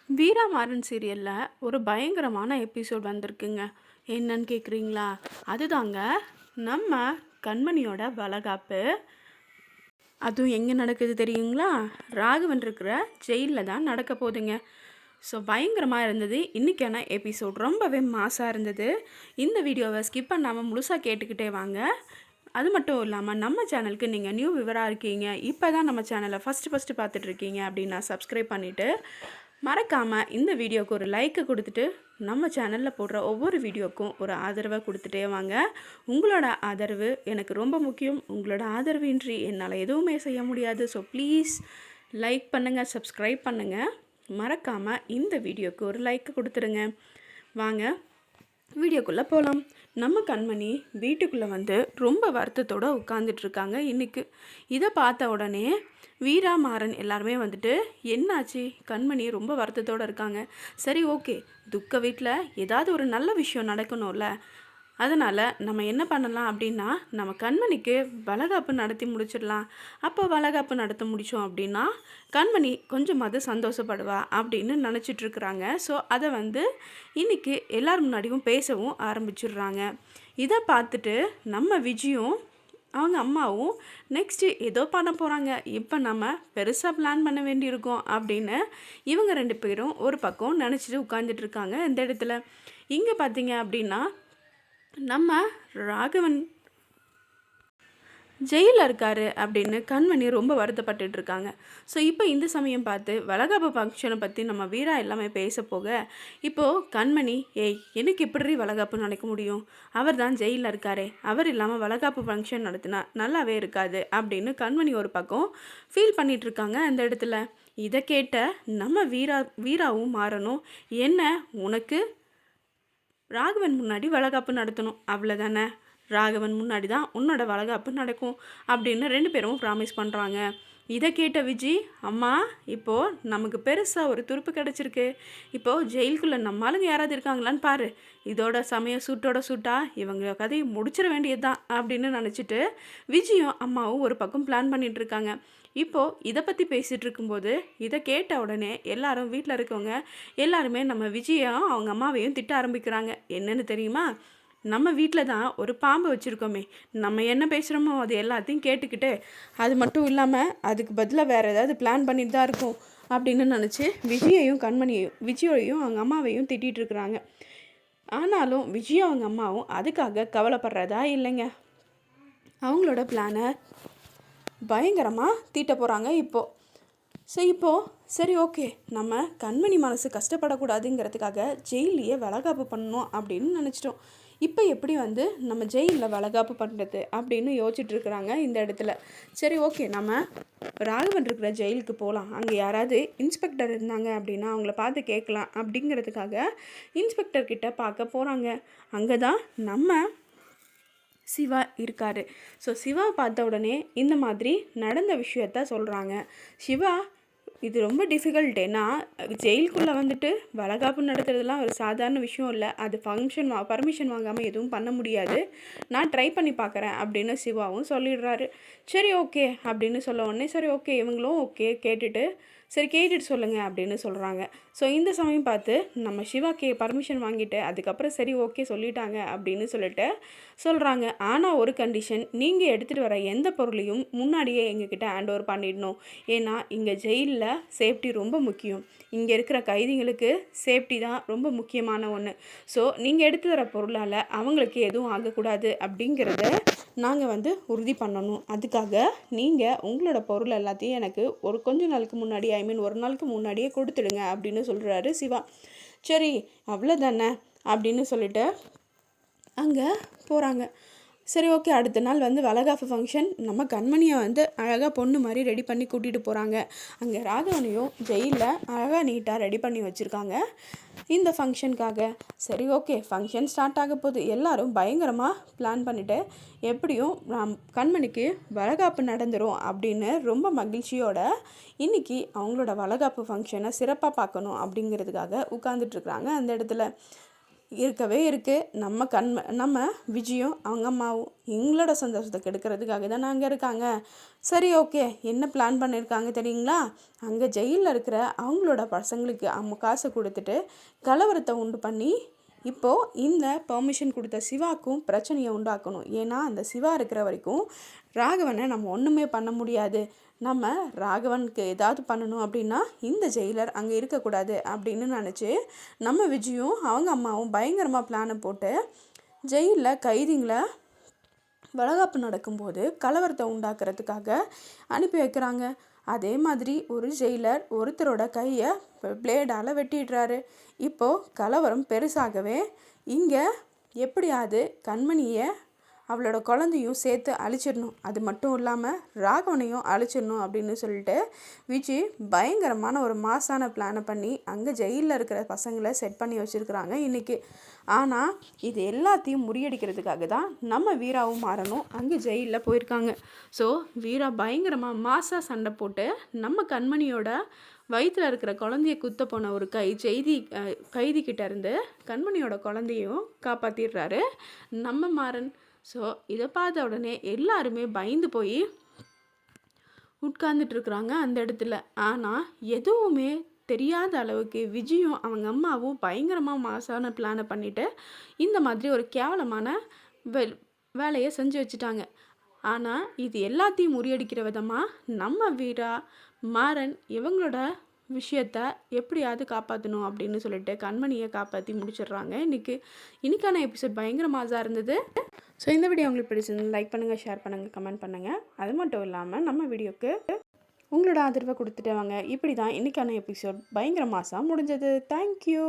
வீராமாறன் சீரியலில் ஒரு பயங்கரமான எபிசோட் வந்திருக்குங்க. என்னன்னு கேட்குறீங்களா? அதுதாங்க நம்ம கண்மணியோட வளகாப்பு. அதுவும் எங்கே நடக்குது தெரியுங்களா? ராகவன் இருக்கிற ஜெயிலில் தான் நடக்க போகுதுங்க. ஸோ பயங்கரமாக இருந்தது. இன்றைக்கான எபிசோட் ரொம்பவே மாசாக இருந்தது. இந்த வீடியோவை ஸ்கிப் பண்ணாமல் முழுசாக கேட்டுக்கிட்டே வாங்க. அது மட்டும் இல்லாமல் நம்ம சேனலுக்கு நீங்கள் நியூ விவராக இருக்கீங்க, இப்போ தான் நம்ம சேனலை ஃபஸ்ட்டு பார்த்துட்ருக்கீங்க அப்படின்னா சப்ஸ்கிரைப் பண்ணிவிட்டு மறக்காமல் இந்த வீடியோவுக்கு ஒரு லைக்கு கொடுத்துட்டு நம்ம சேனலில் போடுற ஒவ்வொரு வீடியோக்கும் ஒரு ஆதரவை கொடுத்துட்டே வாங்க. உங்களோட ஆதரவு எனக்கு ரொம்ப முக்கியம். உங்களோட ஆதரவு இன்றி என்னால் எதுவுமே செய்ய முடியாது. ஸோ ப்ளீஸ் லைக் பண்ணுங்கள், சப்ஸ்கிரைப் பண்ணுங்கள். மறக்காமல் இந்த வீடியோவுக்கு ஒரு லைக்கு கொடுத்துருங்க. வாங்க வீடியோக்குள்ளே போகலாம். நம்ம கண்மணி வீட்டுக்குள்ளே வந்து ரொம்ப வருத்தத்தோடு உட்காந்துட்ருக்காங்க இன்றைக்கி. இதை பார்த்த உடனே வீராமாறன் எல்லாருமே வந்துட்டு என்னாச்சு, கண்மணி ரொம்ப வருத்தத்தோடு இருக்காங்க. சரி ஓகே, துக்க வீட்டில் ஏதாவது ஒரு நல்ல விஷயம் நடக்கணும்ல, அதனால் நம்ம என்ன பண்ணலாம் அப்படின்னா நம்ம கண்மணிக்கு வளகாப்பு நடத்தி முடிச்சிடலாம். அப்போ வளகாப்பு நடத்த முடித்தோம் அப்படின்னா கண்மணி கொஞ்சமாவது சந்தோஷப்படுவா அப்படின்னு நினச்சிட்ருக்குறாங்க. ஸோ அதை வந்து இன்றைக்கி எல்லோரும் முன்னாடியும் பேசவும் ஆரம்பிச்சிடுறாங்க. இதை பார்த்துட்டு நம்ம விஜயும் அவங்க அம்மாவும் நெக்ஸ்ட்டு ஏதோ பண்ண போகிறாங்க, இப்போ நம்ம பெருசாக பிளான் பண்ண வேண்டியிருக்கோம் அப்படின்னு இவங்க ரெண்டு பேரும் ஒரு பக்கம் நினச்சிட்டு உட்காந்துட்ருக்காங்க. இந்த இடத்துல இங்கே பார்த்தீங்க அப்படின்னா நம்ம ராகவன் ஜெயிலில் இருக்கார் அப்படின்னு கண்மணி ரொம்ப வருத்தப்பட்டுட்டு இருக்காங்க. ஸோ இப்போ இந்த சமயம் பார்த்து வளகாப்பு ஃபங்க்ஷனை பற்றி நம்ம வீரா எல்லாமே பேச போக, இப்போது கண்மணி எனக்கு எப்படி வளகாப்பு நடக்க முடியும், அவர் தான் ஜெயிலில் இருக்காரே, அவர் இல்லாமல் வளகாப்பு ஃபங்க்ஷன் நடத்தினா நல்லாவே இருக்காது அப்படின்னு கண்மணி ஒரு பக்கம் ஃபீல் பண்ணிகிட்ருக்காங்க. அந்த இடத்துல இதை கேட்ட நம்ம வீராவும் மாறணும். என்ன, உனக்கு ராகவன் முன்னாடி வளகாப்பு நடத்தணும், அவ்வளோதானே, ராகவன் முன்னாடி தான் உன்னோட வளகாப்பு நடக்கும் அப்படின்னு ரெண்டு பேரும் ப்ராமிஸ் பண்ணுறாங்க. இதை கேட்ட விஜி, அம்மா இப்போது நமக்கு பெருசாக ஒரு துருப்பு கிடச்சிருக்கு, இப்போது ஜெயிலுக்குள்ளே நம்ம ஆளுங்க யாராவது இருக்காங்களான்னு பாரு, இதோட சமயம் சூட்டோட சூட்டா இவங்க கதையை முடிச்சிட வேண்டியது தான் அப்படின்னு நினச்சிட்டு விஜயும் அம்மாவும் ஒரு பக்கம் பிளான் பண்ணிகிட்ருக்காங்க. இப்போது இதை பற்றி பேசிகிட்டு இருக்கும்போது இதை கேட்ட உடனே எல்லாரும் வீட்டில் இருக்கவங்க எல்லாருமே நம்ம விஜயும் அவங்க அம்மாவையும் திட்ட ஆரம்பிக்கிறாங்க. என்னென்னு தெரியுமா? நம்ம வீட்டில் தான் ஒரு பாம்பு வச்சுருக்கோமே, நம்ம என்ன பேசுகிறோமோ அது எல்லாத்தையும் கேட்டுக்கிட்டு அது மட்டும் இல்லாமல் அதுக்கு பதிலாக வேறு ஏதாவது பிளான் பண்ணிட்டு தான் இருக்கும் அப்படின்னு நினச்சி விஜயையும் அவங்க அம்மாவையும் திட்டிகிட்ருக்குறாங்க. ஆனாலும் விஜயும் அவங்க அம்மாவும் அதுக்காக கவலைப்படுறதா இல்லைங்க. அவங்களோட பிளானை பயங்கரமாக தீட்ட போகிறாங்க இப்போது. ஸோ இப்போது சரி ஓகே, நம்ம கண்மணி மனசு கஷ்டப்படக்கூடாதுங்கிறதுக்காக ஜெயிலையே வளகாப்பு பண்ணணும் அப்படின்னு நினச்சிட்டோம். இப்போ எப்படி வந்து நம்ம ஜெயிலில் வளகாப்பு பண்ணுறது அப்படின்னு யோசிச்சுட்ருக்குறாங்க இந்த இடத்துல. சரி ஓகே, நம்ம ராகவன் இருக்கிற ஜெயிலுக்கு போகலாம், அங்கே யாராவது இன்ஸ்பெக்டர் இருந்தாங்க அப்படின்னா அவங்கள பார்த்து கேட்கலாம் அப்படிங்கிறதுக்காக இன்ஸ்பெக்டர்கிட்ட பார்க்க போகிறாங்க. அங்கே தான் நம்ம சிவா இருக்கார். ஸோ சிவாவை பார்த்த உடனே இந்த மாதிரி நடந்த விஷயத்த சொல்கிறாங்க. சிவா, இது ரொம்ப டிஃபிகல்ட், ஏன்னா ஜெயிலுக்குள்ளே வந்துட்டு வளகாப்பு நடத்துறதுலாம் ஒரு சாதாரண விஷயம் இல்லை, அது பர்மிஷன் வாங்காமல் எதுவும் பண்ண முடியாது, நான் ட்ரை பண்ணி பார்க்குறேன் அப்படின்னு சிவாவும் சொல்லிடுறாரு. சரி ஓகே அப்படின்னு சொல்ல உடனே சரி ஓகே, இவங்களும் ஓகே கேட்டுட்டு சரி கேட்டுட்டு சொல்லுங்கள் அப்படின்னு சொல்கிறாங்க. ஸோ இந்த சமயம் பார்த்து நம்ம சிவா பர்மிஷன் வாங்கிட்டு அதுக்கப்புறம் சரி ஓகே சொல்லிட்டாங்க அப்படின்னு சொல்கிறாங்க. ஆனால் ஒரு கண்டிஷன், நீங்கள் எடுத்துகிட்டு வர எந்த பொருளையும் முன்னாடியே எங்ககிட்ட ஹேண்ட் ஓவர் பண்ணிடணும், ஏன்னா இங்கே ஜெயிலில் சேஃப்டி ரொம்ப முக்கியம், இங்கே இருக்கிற கைதிகளுக்கு சேஃப்டி தான் ரொம்ப முக்கியமான ஒன்று. ஸோ நீங்கள் எடுத்து வர பொருளால் அவங்களுக்கு எதுவும் ஆகக்கூடாது அப்படிங்கிறத நாங்கள் வந்து உறுதி பண்ணணும். அதுக்காக நீங்கள் உங்களோட பொருள் எல்லாத்தையும் எனக்கு ஒரு கொஞ்ச நாளுக்கு முன்னாடி ஒரு நாளுக்கு முன்னாடியே கொடுத்துடுங்க அப்படின்னு சொல்கிறாரு சிவா. சரி அவ்வளோதானே அப்படின்னு சொல்லிட்டு அங்கே போகிறாங்க. சரி ஓகே, அடுத்த நாள் வந்து வளகாப்பு ஃபங்க்ஷன். நம்ம கண்மணியை வந்து அழகாக பொண்ணு மாதிரி ரெடி பண்ணி கூட்டிகிட்டு போகிறாங்க. அங்கே ராகவனையும் ஜெயிலில் அழகாக நீட்டாக ரெடி பண்ணி வச்சுருக்காங்க இந்த ஃபங்க்ஷனுக்காக. சரி ஓகே, ஃபங்க்ஷன் ஸ்டார்ட் ஆக போகுது. எல்லோரும் பயங்கரமாக பிளான் பண்ணிவிட்டு எப்படியும் கண்மணிக்கு வளகாப்பு நடந்துடும் அப்படின்னு ரொம்ப மகிழ்ச்சியோட இன்றைக்கி அவங்களோட வளகாப்பு ஃபங்க்ஷனை சிறப்பாக பார்க்கணும் அப்படிங்கிறதுக்காக உட்காந்துட்ருக்குறாங்க அந்த இடத்துல. இருக்கவே இருக்குது. நம்ம விஜயும் அவங்க அம்மாவும் எங்களோட சந்தோஷத்தை கெடுக்கிறதுக்காக தான் அங்கே இருக்காங்க. சரி, ஓகே, என்ன பிளான் பண்ணியிருக்காங்க தெரியுங்களா? அங்கே ஜெயிலில் இருக்கிற அவங்களோட பசங்களுக்கு அவங்க காசை கொடுத்துட்டு கலவரத்தை உண்டு பண்ணி இப்போது இந்த பெர்மிஷன் கொடுத்த சிவாக்கும் பிரச்சனையை உண்டாக்கணும். ஏன்னா அந்த சிவா இருக்கிற வரைக்கும் ராகவனை நம்ம ஒன்றுமே பண்ண முடியாது. நம்ம ராகவனுக்கு ஏதாவது பண்ணணும் அப்படின்னா இந்த ஜெயிலர் அங்கே இருக்கக்கூடாது அப்படின்னு நினச்சி நம்ம விஜயும் அவங்க அம்மாவும் பயங்கரமாக பிளானை போட்டு ஜெயிலில் கைதிங்களை வளகாப்பு நடக்கும்போது கலவரத்தை உண்டாக்குறதுக்காக அனுப்பி வைக்கிறாங்க. அதே மாதிரி ஒரு ஜெயிலர் ஒருத்தரோட கையை பிளேடால் வெட்டிடுறாரு. இப்போது கலவரம் பெருசாகவே இங்கே எப்படியாவது கண்மணியை அவளோட குழந்தையும் சேர்த்து அழிச்சிடணும், அது மட்டும் இல்லாமல் ராகவனையும் அழிச்சிடணும் அப்படின்னு சொல்லிட்டு விஜய் பயங்கரமான ஒரு மாசான பிளானை பண்ணி அங்கே ஜெயிலில் இருக்கிற பசங்களை செட் பண்ணி வச்சுருக்குறாங்க இன்றைக்கி. ஆனால் இது எல்லாத்தையும் முறியடிக்கிறதுக்காக தான் நம்ம வீராவும் மாறணும் அங்கே ஜெயிலில் போயிருக்காங்க. ஸோ வீரா பயங்கரமாக மாசாக சண்டை போட்டு நம்ம கண்மணியோட வயிற்றில் இருக்கிற குழந்தைய குத்த போன ஒரு கைதிக்கிட்ட இருந்து கண்மணியோட குழந்தையும் காப்பாற்றிடுறாரு நம்ம மாறன். ஸோ இதை பார்த்த உடனே எல்லாருமே பயந்து போய் உட்கார்ந்துட்டுருக்குறாங்க அந்த இடத்துல. ஆனால் எதுவுமே தெரியாத அளவுக்கு விஜயும் அவங்க அம்மாவும் பயங்கரமாக மாசான பிளானை பண்ணிவிட்டு இந்த மாதிரி ஒரு கேவலமான வேலையை செஞ்சு வச்சுட்டாங்க. ஆனால் இது எல்லாத்தையும் முறியடிக்கிற விதமாக நம்ம வீரா மாறன் இவங்களோட விஷயத்த எப்படியாவது காப்பாற்றணும் அப்படின்னு சொல்லிட்டு கண்மணியை காப்பாற்றி முடிச்சிடுறாங்க. இன்னைக்கான எபிசோட் பயங்கர மாசாக இருந்தது. ஸோ இந்த வீடியோ உங்களுக்கு பிடிச்சிருந்து லைக் பண்ணுங்கள், ஷேர் பண்ணுங்கள், கமெண்ட் பண்ணுங்கள். அது மட்டும் இல்லாமல் நம்ம வீடியோக்கு உங்களோட ஆதரவை கொடுத்துட்டு வாங்க. இப்படி தான் இன்றைக்கான எபிசோட் பயங்கர மாசாக முடிஞ்சது. தேங்க்யூ.